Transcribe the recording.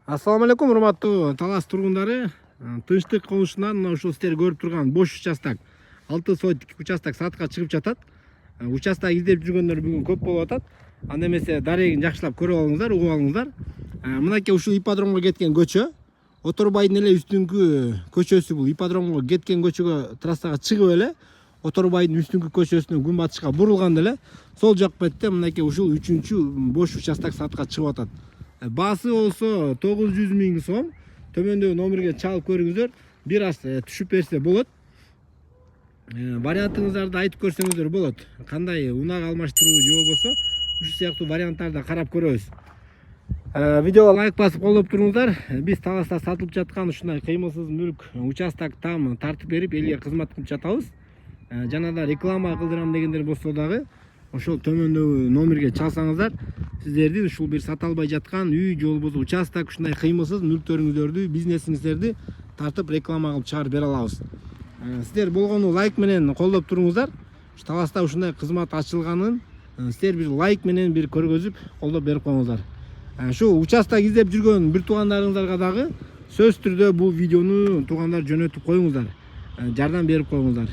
Ассаламу алейкум, урматтуу Талас тургундары. Тынчтык коңушунан мына ушул сиздер көрүп турган бош участок 6 сотик участок сатка чыгып жатат. Участок издеп жүргөндөр бүгүн көп болуп атат. Анда эмесе дарегин жакшылап көрүп алыңыздар, угуп алыңыздар. Мынакей ушул ипподромго кеткен көчө. Оторбайдын эле үстүңкү көчөсү бул. Ипподромго кеткен көчөгө трассага чыгып эле Оторбайдын үстүңкү көчөсүнөн күнбатышка бурулганда эле сол жак бетте мынакей ушул 3-чү бош участок сатка чыгып атат. Баасы болсо 900 миң сом. Төмөндөгү номерге чалып көрүңүздөр. Бир аз түшүп берсе болот. Вариантыңыздарды айтып көрсөңүздөр болот. Кандай унак алмаштыруу же болбосо ушул сыяктуу варианттарды карап көрөбүз. Видеого лайк басып колдоп туруңуздар. Биз Таласта сатылып жаткан ушундай кыймылсыз мүлк участок там тартып берип элге кызмат кылып жатабыз. Жанагы реклама кылдырам дегендер болсо дагы ошол төмөндөгү номерге чалсаңыздар сиздерди ушул бир сата албай жаткан үй же болбосо участок ушундай кыймылсыз мүлктөрүңүздөрдү, бизнесиңиздерди тартып реклама кылып чыгарып бере алабыз. Сиздер болгону лайк менен колдоп туруңуздар. Таласта ушундай кызмат ачылганын сиздер бир лайк менен бир көргөзүп колдоп берип коюңуздар. Ушул участок издеп жүргөн бир туугандарыңыздарга дагы сөзсүз түрдө бул видеону туугандар жөнөтүп коюңуздар. Жардам берип коюңуздар.